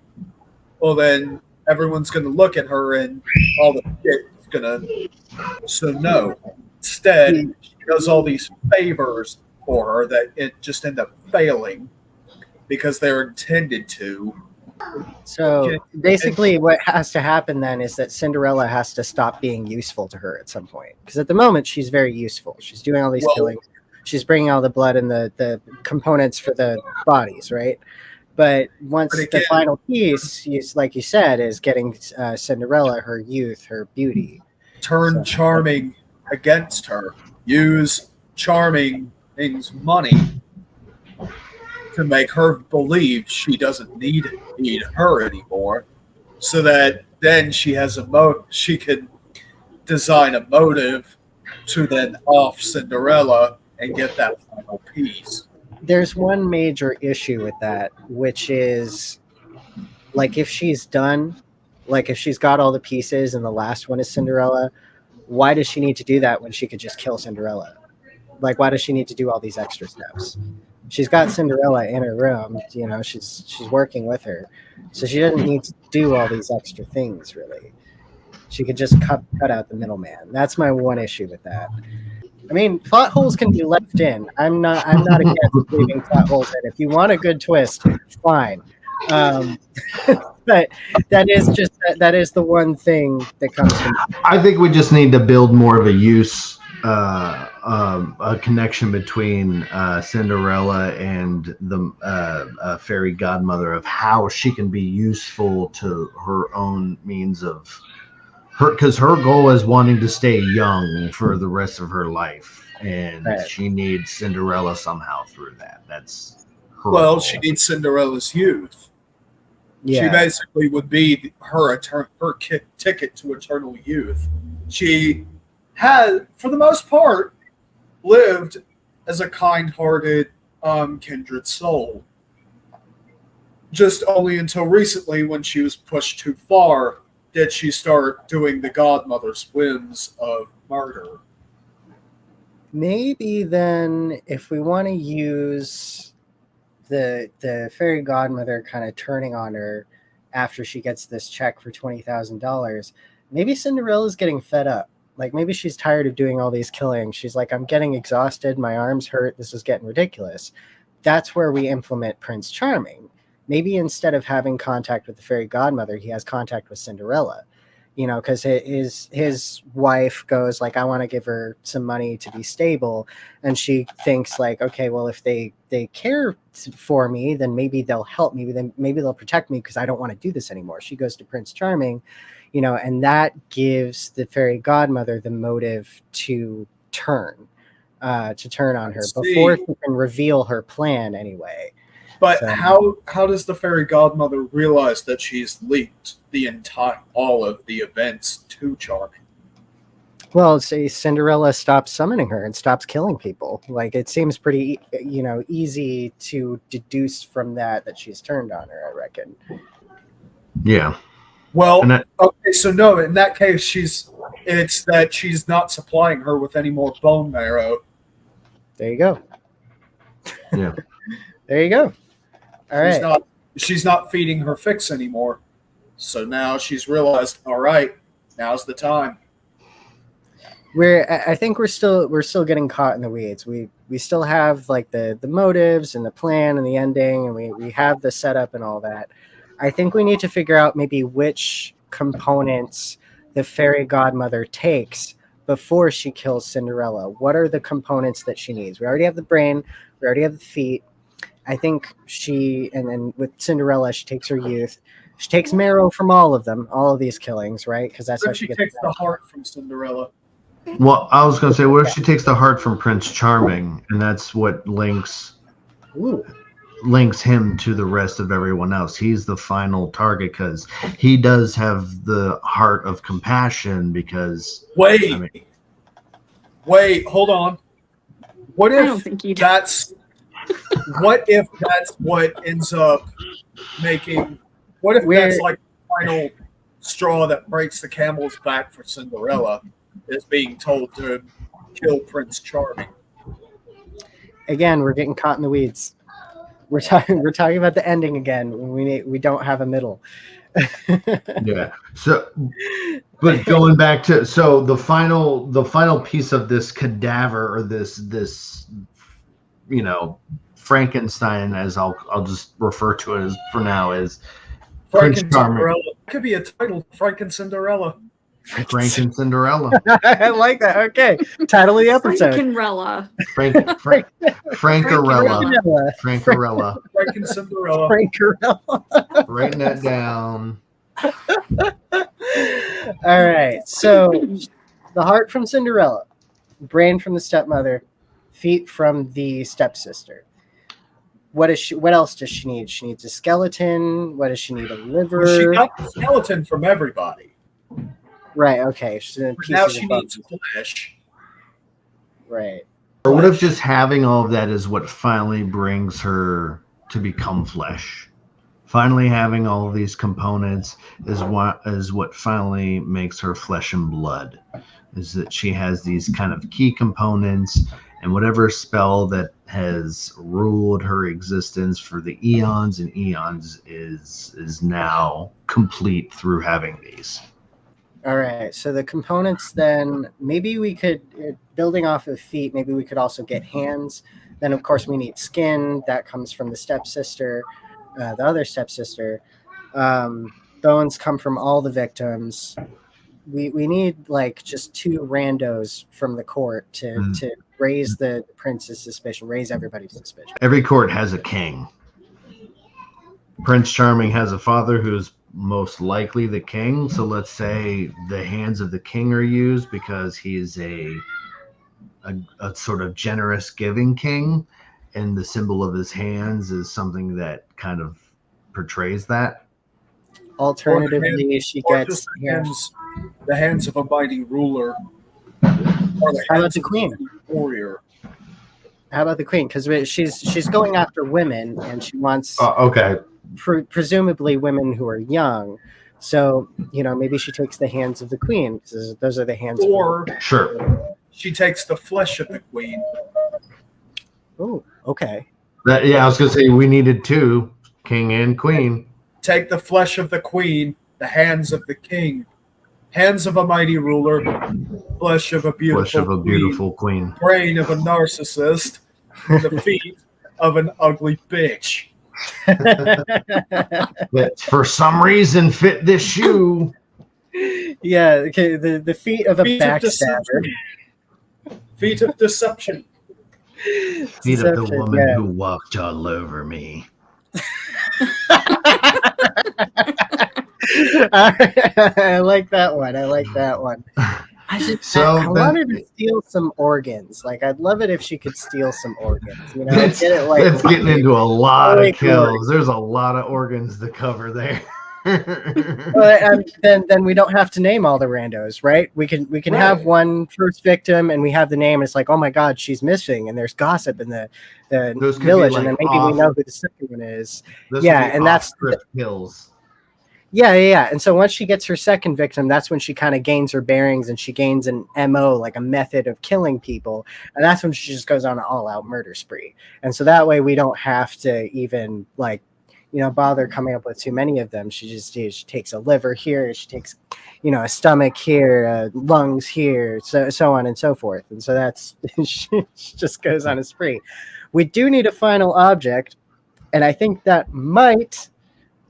well then everyone's going to look at her and all the shit is going to... So no. Instead, she does all these favors for her that it just end up failing because they're intended to. So basically what has to happen then is that Cinderella has to stop being useful to her at some point. Because at the moment, she's very useful. She's doing all these killings. She's bringing all the blood and the components for the bodies, right? But once the final piece, like you said, is getting Cinderella her youth, her beauty. Turn Charming against her. Use Charming's money to make her believe she doesn't need her anymore, so that then she has she can design a motive to then off Cinderella and get that final piece. There's one major issue with that, which is like if she's done, like if she's got all the pieces and the last one is Cinderella, why does she need to do that when she could just kill Cinderella? Like, why does she need to do all these extra steps? She's got Cinderella in her room, she's working with her. So she doesn't need to do all these extra things, really. She could just cut out the middleman. That's my one issue with that. I mean, plot holes can be left in. I'm not against leaving plot holes in. If you want a good twist, fine. But that is the one thing that comes to mind. I think we just need to build more of a connection between Cinderella and the fairy godmother of how she can be useful to her own means of her, because her goal is wanting to stay young for the rest of her life, and she needs Cinderella somehow through that. That's her goal. She needs Cinderella's youth. Yeah. She basically would be her ticket to eternal youth. She had, for the most part, lived as a kind-hearted, kindred soul. Just only until recently, when she was pushed too far did she start doing the godmother's whims of murder? Maybe then, if we want to use the fairy godmother kind of turning on her after she gets this check for $20,000, maybe Cinderella's getting fed up. Like maybe she's tired of doing all these killings. She's like, I'm getting exhausted. My arms hurt. This is getting ridiculous. That's where we implement Prince Charming. Maybe instead of having contact with the fairy godmother, he has contact with Cinderella. You know, because his wife goes like, I want to give her some money to be stable, and she thinks like, okay, well, if they care for me, then maybe they'll help me. Then maybe they'll protect me because I don't want to do this anymore. She goes to Prince Charming, you know, and that gives the fairy godmother the motive to turn on her before she can reveal her plan anyway. But how does the fairy godmother realize that she's leaked all of the events to Charming? Well, say Cinderella stops summoning her and stops killing people. Like it seems pretty, you know, easy to deduce from that she's turned on her, I reckon. Yeah. Well, okay, so no, in that case, it's that she's not supplying her with any more bone marrow. There you go. Yeah. There you go. All right. She's not feeding her fix anymore. So now she's realized, all right, now's the time. I think we're still getting caught in the weeds. We still have like the motives and the plan and the ending, and we have the setup and all that. I think we need to figure out maybe which components the fairy godmother takes before she kills Cinderella. What are the components that she needs? We already have the brain. We already have the feet. I think and then with Cinderella, she takes her youth. She takes marrow from all of them, all of these killings, right? Because that's how she takes the heart from Cinderella. Well, I was going to say, what if she takes the heart from Prince Charming, and that's what links him to the rest of everyone else? He's the final target because he does have the heart of compassion. Because wait, hold on. What if I don't think you do. What if that's what ends up making? What if that's like the final straw that breaks the camel's back for Cinderella? Is being told to kill Prince Charming. Again, we're getting caught in the weeds. We're talking about the ending again. We don't have a middle. Yeah. So, but going back to the final piece of this cadaver, or this you know, Frankenstein, as I'll just refer to it as for now, is Prince Charming. Could be a title, Frankencinderella. Frankencinderella. I like that. Okay. Title of the episode. Frankenrella. Frankerella. Frankerella. Frankencinderella. Frankerella. Writing that down. All right. So the heart from Cinderella, brain from the stepmother, feet from the stepsister. What else does she need? She needs a skeleton. What does she need? A liver? Well, she got the skeleton from everybody. Right, okay. Now she needs flesh. Right. Or what if just having all of that is what finally brings her to become flesh? Finally having all of these components is what finally makes her flesh and blood. Is that she has these kind of key components, and whatever spell that has ruled her existence for the eons and eons is now complete through having these. All right. So the components then, maybe we could, building off of feet, maybe we could also get hands. Then, of course, we need skin. That comes from the stepsister, the other stepsister. Bones come from all the victims. We need like just two randos from the court to raise the prince's suspicion, raise everybody's suspicion. Every court has a king. Prince Charming has a father who's most likely the king. So let's say the hands of the king are used because he is a sort of generous giving king, and the symbol of his hands is something that kind of portrays that. Alternatively, she gets the hands of a mighty ruler. How about the queen? Warrior. How about the queen? Because she's going after women, and she wants Okay. presumably women who are young. So, maybe she takes the hands of the queen. 'Cause those are the hands Or Sure. she takes the flesh of the queen. Oh, okay. I was going to say we needed two, king and queen. Take the flesh of the queen, the hands of the king, hands of a mighty ruler, flesh of a beautiful queen. brain of a narcissist, and the feet of an ugly bitch. That for some reason fit this shoe. Yeah, okay, the feet of a Feet of backstabber. deception. Feet of deception. Feet of the Deception, woman yeah. who walked all over me. I like that one. I want her to steal some organs. Like, I'd love it if she could steal some organs. That's getting into a lot of kills. There's a lot of organs to cover there. And then we don't have to name all the randos, right? We can have one first victim, and we have the name. And it's like, oh my god, she's missing, and there's gossip in the village, and then maybe we know who the second one is. And that's kills. Yeah. And so once she gets her second victim, that's when she kind of gains her bearings and she gains an MO, like a method of killing people. And that's when she just goes on an all-out murder spree. And so that way we don't have to even bother coming up with too many of them. She takes a liver here, she takes, a stomach here, lungs here, so on and so forth. And so that's she just goes on a spree. We do need a final object, and I think that might,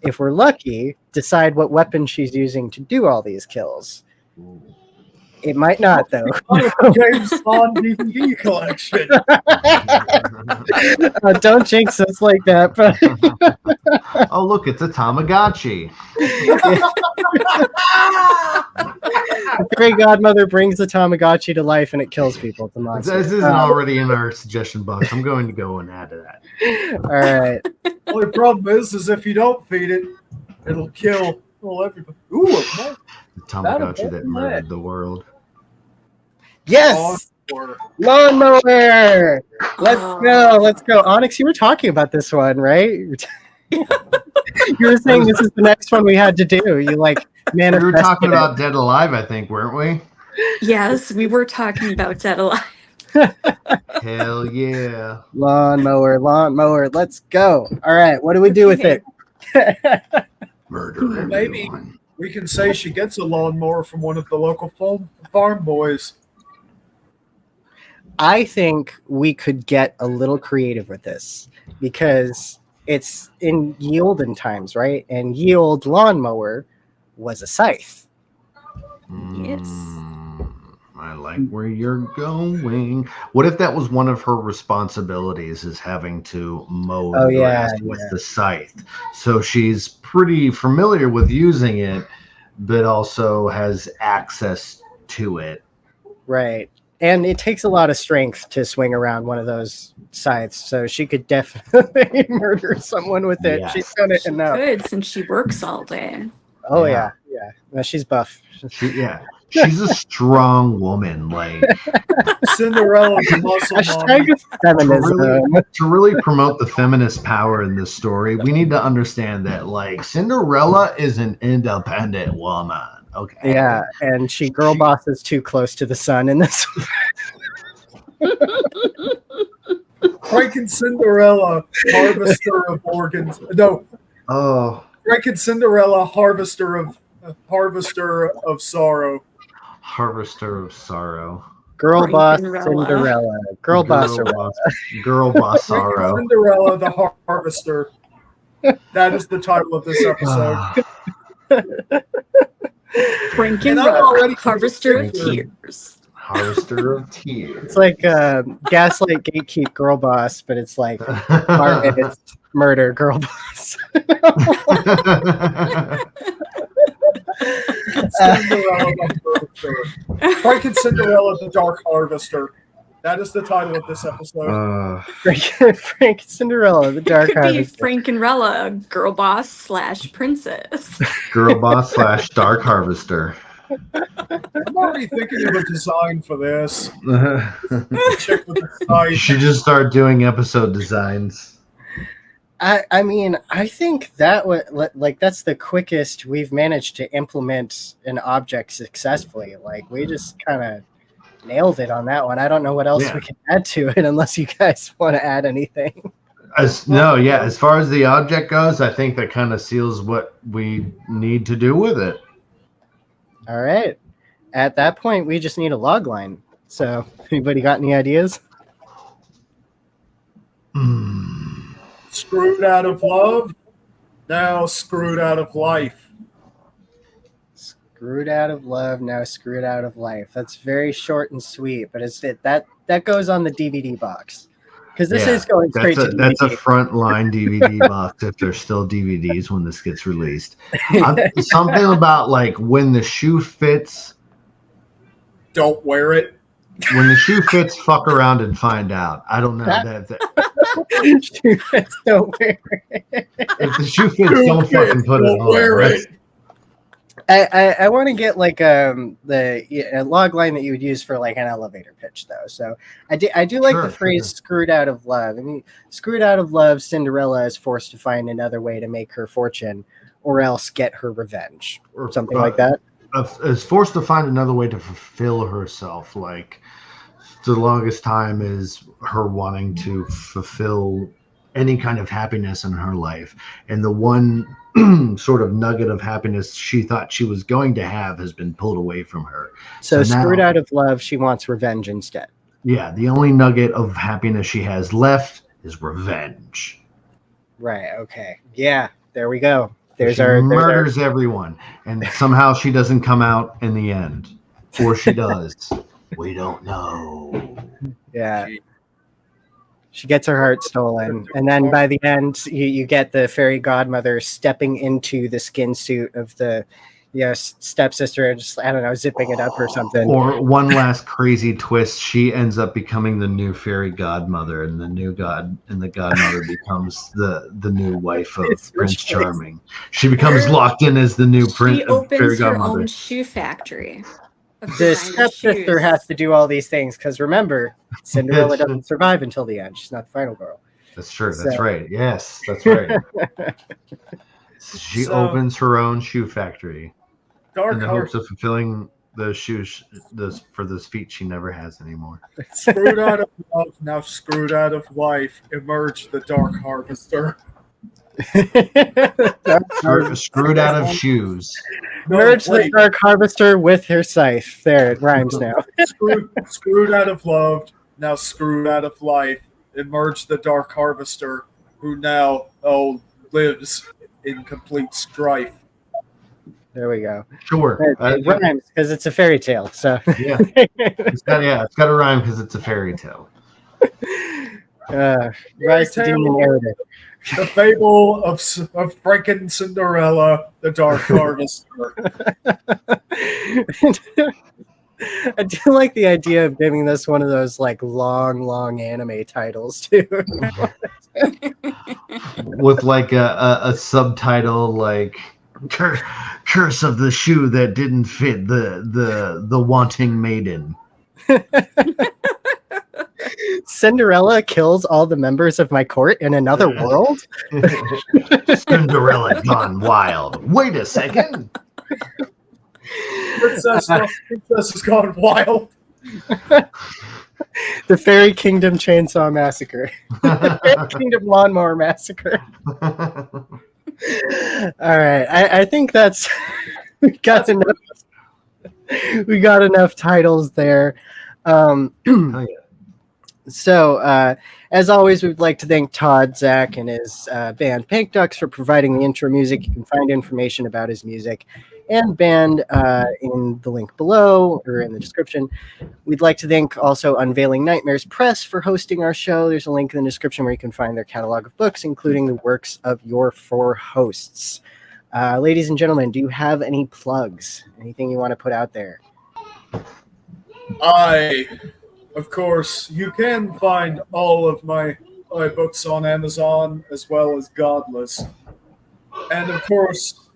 if we're lucky, decide what weapon she's using to do all these kills. It might not, though. James Bond DVD collection. Don't jinx us like that. But oh, look, it's a Tamagotchi. The Fairy Godmother brings the Tamagotchi to life and it kills people. It's a monster. This isn't already in our suggestion box. I'm going to go and add to that. All right. Only problem is if you don't feed it, it'll kill everybody. Ooh, The Tamagotchi that murdered the world. Yes! Lawnmower! Let's go. Onyx, you were talking about this one, right? You were saying this is the next one we had to do. You manifested. We were talking about Dead Alive, I think, weren't we? Yes, we were talking about Dead Alive. Hell yeah. Lawnmower. Let's go. All right, what do we do with it? Murder Maybe everyone. we can say she gets a lawnmower from one of the local farm boys. I think we could get a little creative with this because it's in ye olden times, right? And ye old lawnmower was a scythe. Yes. I like where you're going. What if that was one of her responsibilities, is having to mow the grass with the scythe? So she's pretty familiar with using it, but also has access to it. Right. And it takes a lot of strength to swing around one of those scythes, so she could definitely murder someone with it. Yes. She's done it enough. Good, since she works all day. Oh yeah. No, she's buff. She's a strong woman. Cinderella's a muscle mom. Feminism. To really promote the feminist power in this story, we need to understand that Cinderella is an independent woman. Okay. Yeah, and she girl bosses too close to the sun in this one. Frank and Cinderella, harvester of organs. No. Oh. Frank and Cinderella, harvester of sorrow. Harvester of sorrow. Girl boss Frankerella. Cinderella. Girl boss sorrow. Cinderella, the harvester. That is the title of this episode. Frankerella, harvester of tears. Harvester of tears. It's like Gaslight Gatekeep Girl Boss, but it's like it's murder girl boss. Cinderella, the harvester. Frank and Cinderella, the dark harvester. That is the title of this episode. Frank Cinderella, the dark It could be harvester. Frankerella, girl boss / princess. Girl boss / dark harvester. I'm already thinking of a design for this. Chick with the You should just start doing episode designs. I mean, I think that like that's the quickest we've managed to implement an object successfully. Like we just kind of nailed it on that one. I don't know what else Yeah. we can add to it unless you guys want to add anything. As far as the object goes, I think that kind of seals what we need to do with it. All right. At that point, we just need a log line. So, anybody got any ideas? Screwed out of love, now screwed out of life. Screwed out of love, now screwed out of life. That's very short and sweet, but that goes on the DVD box. Because this is going straight to DVD. That's a frontline DVD box if there's still DVDs when this gets released. Something about like when the shoe fits. Don't wear it. When the shoe fits, fuck around and find out. I don't know. Shoe fits, don't wear it. If the shoe fits, don't fucking put it on. Wear it. I want to get like a log line that you would use for like an elevator pitch though. So I do like the phrase "screwed out of love." I mean, screwed out of love, Cinderella is forced to find another way to make her fortune, or else get her revenge, or something like that. Is forced to find another way to fulfill herself. Like the longest time is her wanting to fulfill any kind of happiness in her life, and the one sort of nugget of happiness she thought she was going to have has been pulled away from her. So screwed out of love, she wants revenge instead. Yeah, the only nugget of happiness she has left is revenge. Right. Okay. Yeah. There we go. She murders everyone, and somehow she doesn't come out in the end, or she does. We don't know. Yeah. She gets her heart stolen, and then by the end, you get the fairy godmother stepping into the skin suit of the stepsister, just I don't know, zipping it up or something. Or one last crazy twist: she ends up becoming the new fairy godmother, and the godmother becomes the new wife of Prince Charming. She becomes locked in as the new She opens fairy her godmother. own shoe factory. The stepsister has to do all these things because remember, Cinderella doesn't survive until the end. She's not the final girl. That's true. That's right. Yes, that's right. She opens her own shoe factory in the hopes of fulfilling those shoes for those feet she never has anymore. Screwed out of love, now screwed out of life, emerged the Dark Harvester. Screwed out of shoes. Merge the Dark Harvester with her scythe. There, it rhymes now. Screwed out of love, now screwed out of life, emerged the Dark Harvester, who now lives in complete strife. There we go. Sure. It rhymes because it's a fairy tale. So yeah, it's got to rhyme because it's a fairy tale. Rise to Demon Erudite. The fable of Franken Cinderella, the Dark Harvester. I do like the idea of giving this one of those like long anime titles too. With like a subtitle like Curse of the Shoe That Didn't Fit the Wanting Maiden. Cinderella kills all the members of my court in another world? Cinderella gone wild. Wait a second. Princess has gone wild. The Fairy Kingdom Chainsaw Massacre. The Fairy Kingdom Lawnmower Massacre. All right. I think that's we got enough titles there. Oh, yeah. So, as always, we'd like to thank Todd, Zach, and his band Pink Ducks for providing the intro music. You can find information about his music and band in the link below or in the description. We'd like to thank also Unveiling Nighmares Press for hosting our show. There's a link in the description where you can find their catalog of books, including the works of your four hosts. Ladies and gentlemen, do you have any plugs? Anything you want to put out there? Of course, you can find all of my books on Amazon as well as Godless. And of course,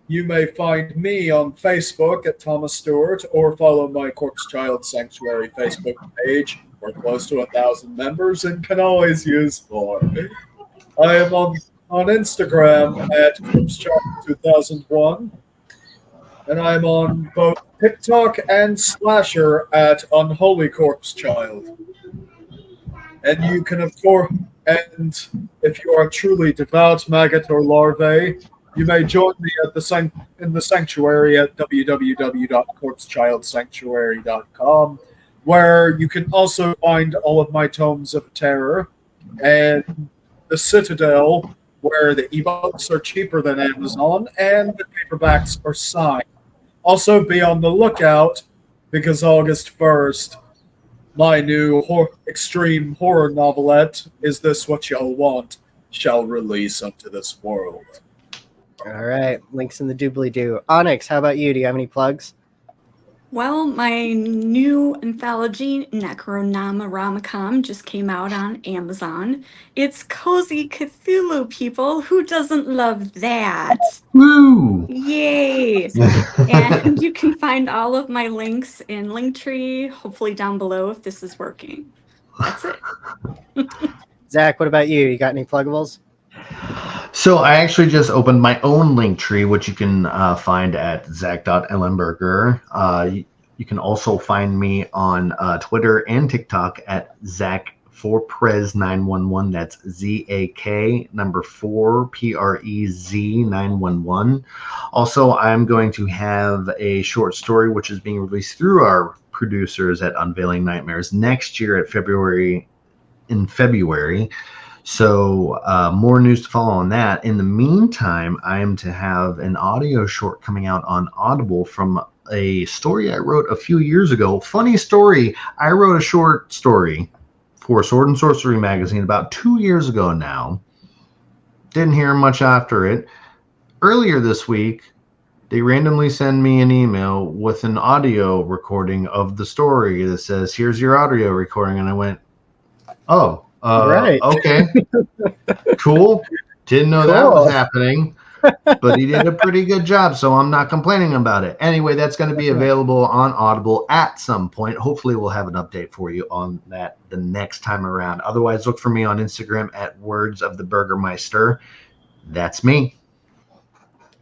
you may find me on Facebook at Thomas Stewart or follow my Corpse Child Sanctuary Facebook page. We're close to 1,000 members and can always use more. I am on Instagram at CorpseChild2001, and I'm on both TikTok and Slasher at Unholy Corpse Child. And you can, of course, and if you are truly devout maggot or larvae, you may join me at in the sanctuary at www.corpsechildsanctuary.com, where you can also find all of my tomes of terror, and the Citadel, where the ebooks are cheaper than Amazon and the paperbacks are signed. Also, be on the lookout because August 1st, my new extreme horror novelette, Is This What Y'all Want?, shall release unto this world. All right, links in the doobly-doo. Onyx, how about you? Do you have any plugs? Well, my new anthology, Necronomicon, just came out on Amazon. It's cozy Cthulhu, people. Who doesn't love that? Woo! Yay! And you can find all of my links in Linktree, hopefully down below if this is working. That's it. Zach, what about you? You got any pluggables? So I actually just opened my own link tree, which you can find at zach.ellenberger. You can also find me on Twitter and TikTok at Zach4Prez911. That's ZAK number 4 PREZ 911. Also, I'm going to have a short story which is being released through our producers at Unveiling Nighmares next year in February. So more news to follow on that. In the meantime, I am to have an audio short coming out on Audible from a story I wrote a few years ago. Funny story. I wrote a short story for Sword and Sorcery magazine about 2 years ago now. Didn't hear much after it. Earlier this week, they randomly send me an email with an audio recording of the story that says, "Here's your audio recording." And I went, "Oh. Right. Okay. Cool. Didn't know that was happening, but he did a pretty good job, so I'm not complaining about it. Anyway, that's going to be available on Audible at some point. Hopefully, we'll have an update for you on that the next time around. Otherwise, look for me on Instagram at Words of the Burgermeister. That's me.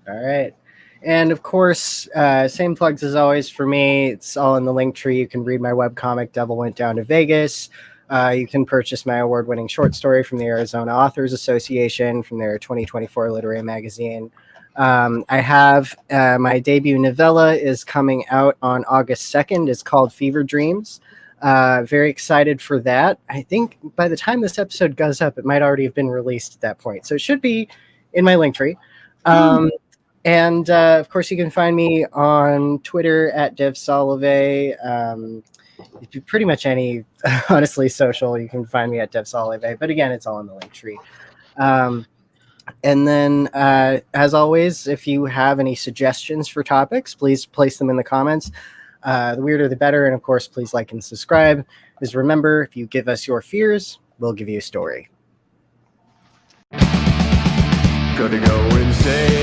All right. And of course, same plugs as always for me. It's all in the link tree. You can read my webcomic, Devil Went Down to Vegas. You can purchase my award-winning short story from the Arizona Authors Association from their 2024 literary magazine. I have my debut novella is coming out on August 2nd. It's called Fever Dreams. Very excited for that. I think by the time this episode goes up, it might already have been released at that point. So it should be in my link tree. And of course, you can find me on Twitter at DevSolovey. Pretty much any, honestly, social, you can find me at DevSolovey. But again, it's all in the link tree. And then, as always, if you have any suggestions for topics, please place them in the comments. The weirder, the better. And of course, please like and subscribe. Because remember, if you give us your fears, we'll give you a story. Gonna go insane.